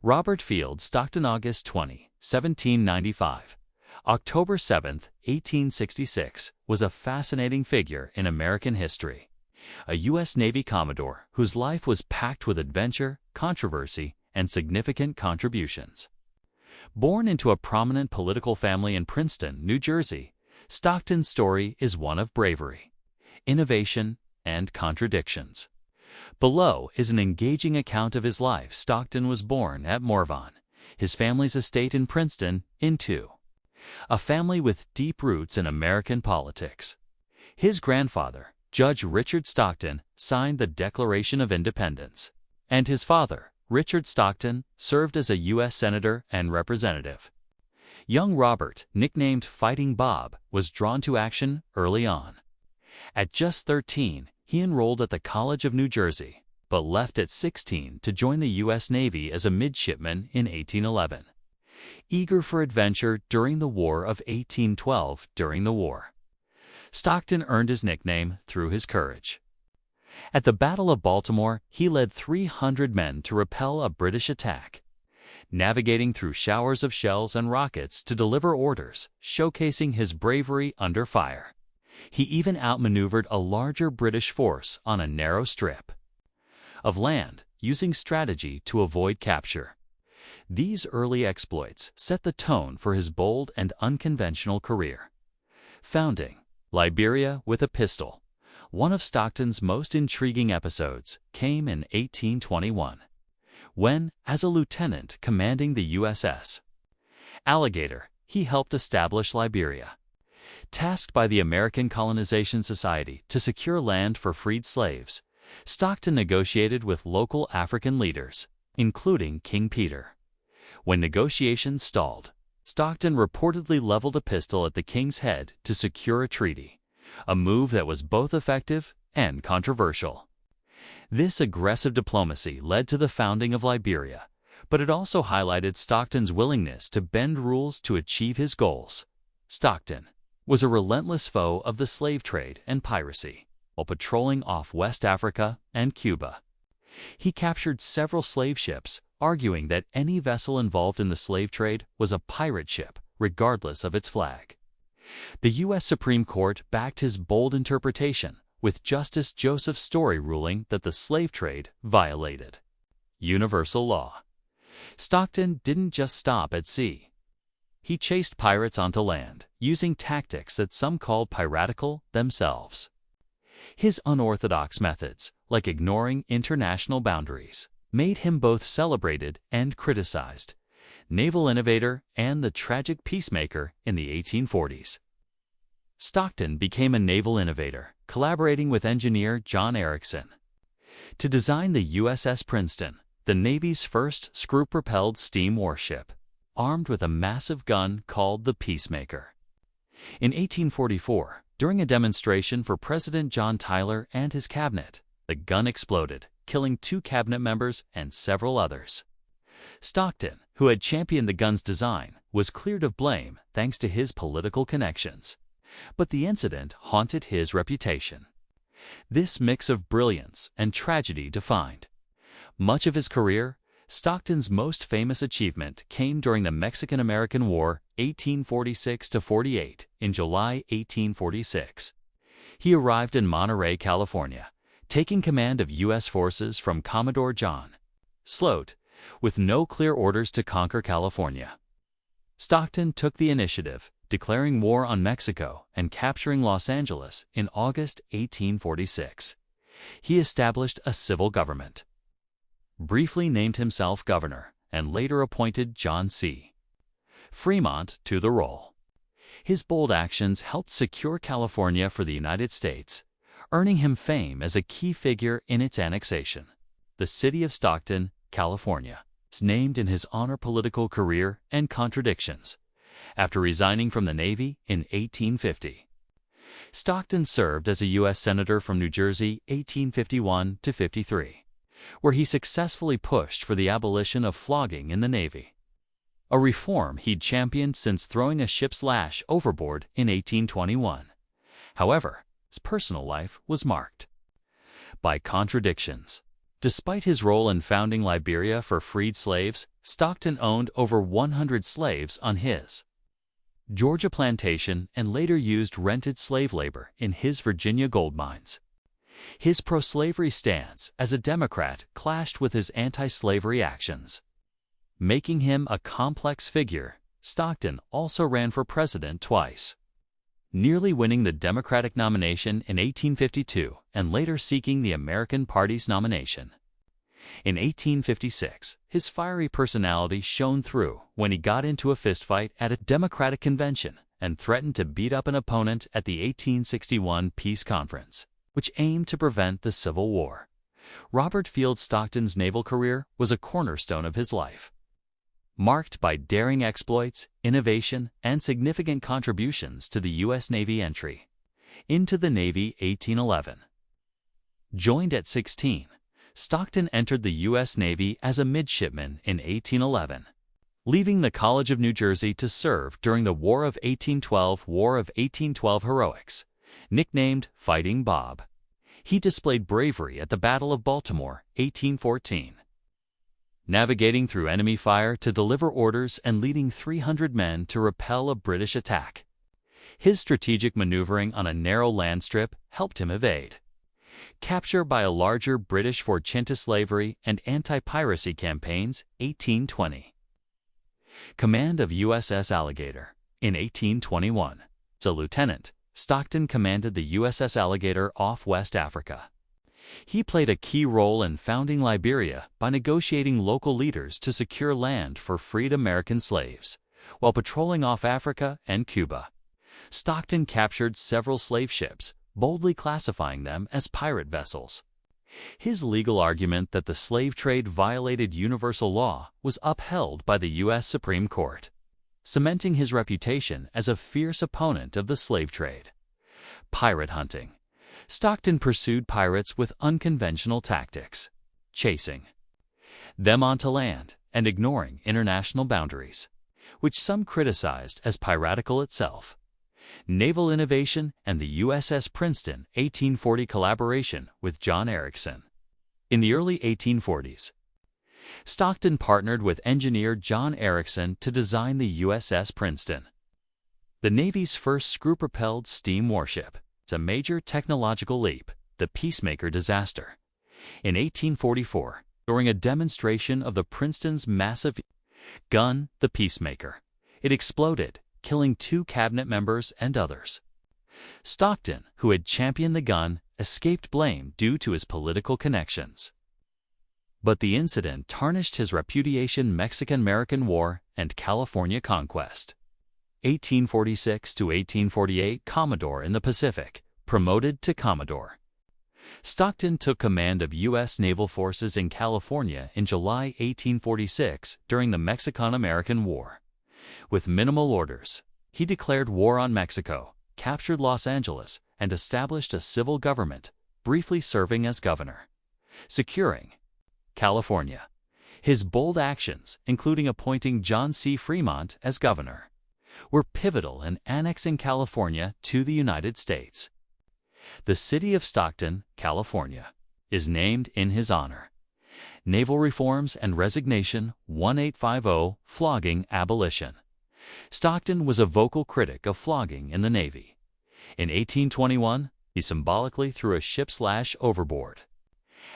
Robert Field Stockton, August 20, 1795. October 7, 1866, was a fascinating figure in American history. A U.S. Navy Commodore whose life was packed with adventure, controversy, and significant contributions. Born into a prominent political family in Princeton, New Jersey, Stockton's story is one of bravery, innovation, and contradictions. Below is an engaging account of his life. Stockton was born at Morvan, his family's estate in Princeton, into a family with deep roots in American politics. His grandfather, Judge Richard Stockton, signed the Declaration of Independence, and his father, Richard Stockton, served as a U.S. Senator and Representative. Young Robert, nicknamed Fighting Bob, was drawn to action early on. At just 13, he enrolled at the College of New Jersey, but left at 16 to join the U.S. Navy as a midshipman in 1811. Eager for adventure during the War of 1812, during the war, Stockton earned his nickname through his courage. At the Battle of Baltimore, he led 300 men to repel a British attack, navigating through showers of shells and rockets to deliver orders, showcasing his bravery under fire. He even outmaneuvered a larger British force on a narrow strip of land, using strategy to avoid capture. These early exploits set the tone for his bold and unconventional career. Founding Liberia with a pistol. One of Stockton's most intriguing episodes came in 1821, when, as a lieutenant commanding the USS Alligator, he helped establish Liberia. Tasked by the American Colonization Society to secure land for freed slaves, Stockton negotiated with local African leaders, including King Peter. When negotiations stalled, Stockton reportedly leveled a pistol at the king's head to secure a treaty, a move that was both effective and controversial. This aggressive diplomacy led to the founding of Liberia, but it also highlighted Stockton's willingness to bend rules to achieve his goals. Stockton was a relentless foe of the slave trade and piracy while patrolling off West Africa and Cuba. He captured several slave ships, arguing that any vessel involved in the slave trade was a pirate ship, regardless of its flag. The U.S. Supreme Court backed his bold interpretation, with Justice Joseph Story ruling that the slave trade violated universal law. Stockton didn't just stop at sea. He chased pirates onto land, using tactics that some called piratical themselves. His unorthodox methods, like ignoring international boundaries, made him both celebrated and criticized. Naval innovator and the tragic peacemaker in the 1840s. Stockton became a naval innovator, collaborating with engineer John Erickson to design the USS Princeton, the Navy's first screw-propelled steam warship, armed with a massive gun called the Peacemaker. In 1844, during a demonstration for President John Tyler and his cabinet, the gun exploded, killing 2 cabinet members and several others. Stockton, who had championed the gun's design, was cleared of blame thanks to his political connections. But the incident haunted his reputation. This mix of brilliance and tragedy defined much of his career. Stockton's most famous achievement came during the Mexican-American War, 1846–48, in July 1846. He arrived in Monterey, California, taking command of U.S. forces from Commodore John Sloat, with no clear orders to conquer California. Stockton took the initiative, declaring war on Mexico and capturing Los Angeles in August 1846. He established a civil government, briefly named himself governor, and later appointed John C. Fremont to the role. His bold actions helped secure California for the United States, earning him fame as a key figure in its annexation. The city of Stockton, California, is named in his honor. Political career and contradictions. After resigning from the Navy in 1850, Stockton served as a U.S. Senator from New Jersey 1851–53, where he successfully pushed for the abolition of flogging in the Navy, a reform he'd championed since throwing a ship's lash overboard in 1821. However, his personal life was marked by contradictions. Despite his role in founding Liberia for freed slaves, Stockton owned over 100 slaves on his Georgia plantation and later used rented slave labor in his Virginia gold mines. His pro-slavery stance as a Democrat clashed with his anti-slavery actions, making him a complex figure. Stockton also ran for president twice, nearly winning the Democratic nomination in 1852 and later seeking the American Party's nomination. In 1856, his fiery personality shone through when he got into a fistfight at a Democratic convention and threatened to beat up an opponent at the 1861 Peace Conference, which aimed to prevent the Civil War. Robert Stockton's naval career was a cornerstone of his life, marked by daring exploits, innovation, and significant contributions to the U.S. Navy entry into the Navy 1811. Joined at 16, Stockton entered the U.S. Navy as a midshipman in 1811, leaving the College of New Jersey to serve during the War of 1812 heroics. Nicknamed Fighting Bob, he displayed bravery at the Battle of Baltimore, 1814. Navigating through enemy fire to deliver orders and leading 300 men to repel a British attack. His strategic maneuvering on a narrow land strip helped him evade capture by a larger British force into slavery and anti-piracy campaigns, 1820. Command of USS Alligator. In 1821, as a lieutenant, Stockton commanded the USS Alligator off West Africa. He played a key role in founding Liberia by negotiating local leaders to secure land for freed American slaves, while patrolling off Africa and Cuba. Stockton captured several slave ships, boldly classifying them as pirate vessels. His legal argument that the slave trade violated universal law was upheld by the U.S. Supreme Court, cementing his reputation as a fierce opponent of the slave trade. Pirate hunting. Stockton pursued pirates with unconventional tactics, chasing them onto land and ignoring international boundaries, which some criticized as piratical itself. Naval innovation and the USS Princeton 1840 collaboration with John Erickson. In the early 1840s, Stockton partnered with engineer John Erickson to design the USS Princeton, the Navy's first screw-propelled steam warship. It's a major technological leap, the Peacemaker disaster. In 1844, during a demonstration of the Princeton's massive gun, the Peacemaker, it exploded, killing 2 cabinet members and others. Stockton, who had championed the gun, escaped blame due to his political connections. But the incident tarnished his reputation. Mexican-American War and California conquest. 1846 to 1848, Commodore in the Pacific, promoted to Commodore. Stockton took command of U.S. naval forces in California in July 1846 during the Mexican-American War. With minimal orders, he declared war on Mexico, captured Los Angeles, and established a civil government, briefly serving as governor, securing California. His bold actions, including appointing John C. Fremont as governor, were pivotal in annexing California to the United States. The city of Stockton, California, is named in his honor. Naval Reforms and Resignation, 1850, Flogging Abolition. Stockton was a vocal critic of flogging in the Navy. In 1821, he symbolically threw a ship's lash overboard.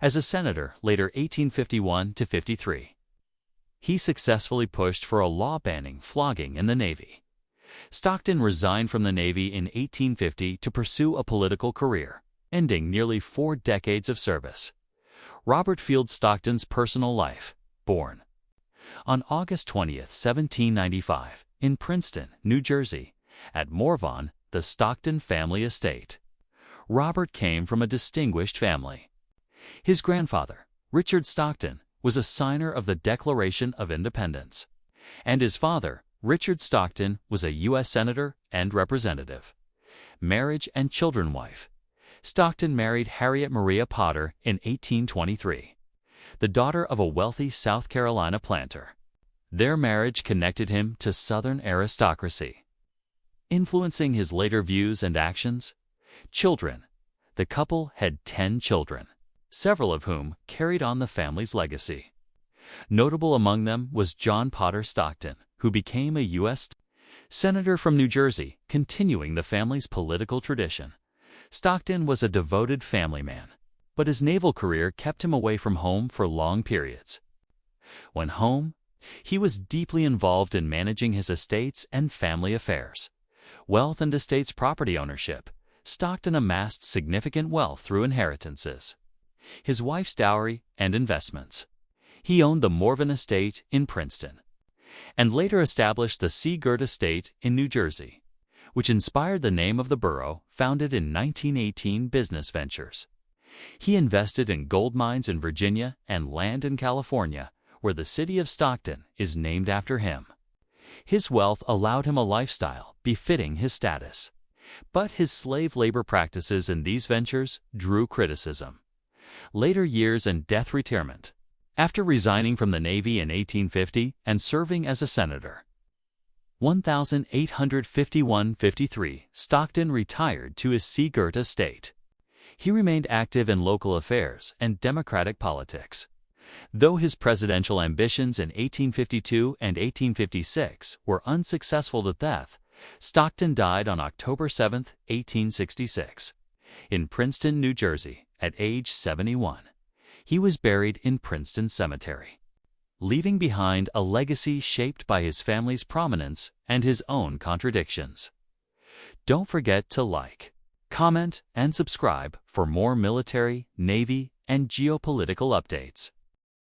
As a senator, later 1851 to 53, he successfully pushed for a law banning flogging in the Navy. Stockton resigned from the Navy in 1850 to pursue a political career, ending nearly 4 decades of service. Robert Stockton's personal life. Born on August 20, 1795, in Princeton, New Jersey, at Morvon, the Stockton family estate. Robert came from a distinguished family. His grandfather, Richard Stockton, was a signer of the Declaration of Independence, and his father, Richard Stockton, was a U.S. Senator and Representative. Marriage and children. Wife. Stockton married Harriet Maria Potter in 1823, the daughter of a wealthy South Carolina planter. Their marriage connected him to Southern aristocracy, influencing his later views and actions. Children. The couple had 10 children. several of whom carried on the family's legacy. Notable among them was John Potter Stockton, who became a U.S. Senator from New Jersey, continuing the family's political tradition. Stockton was a devoted family man, but his naval career kept him away from home for long periods. When home, he was deeply involved in managing his estates and family affairs. Wealth and estates property ownership. Stockton amassed significant wealth through inheritances, his wife's dowry, and investments. He owned the Morven Estate in Princeton, and later established the Seagirt Estate in New Jersey, which inspired the name of the borough, founded in 1918 business ventures. He invested in gold mines in Virginia and land in California, where the city of Stockton is named after him. His wealth allowed him a lifestyle befitting his status, but his slave labor practices in these ventures drew criticism. Later years and death retirement. After resigning from the Navy in 1850 and serving as a senator, 1851–53, Stockton retired to his Seagirt estate. He remained active in local affairs and democratic politics. Though his presidential ambitions in 1852 and 1856 were unsuccessful to death, Stockton died on October 7, 1866, in Princeton, New Jersey, at age 71. He was buried in Princeton Cemetery, leaving behind a legacy shaped by his family's prominence and his own contradictions. Don't forget to like, comment, and subscribe for more military, Navy, and geopolitical updates.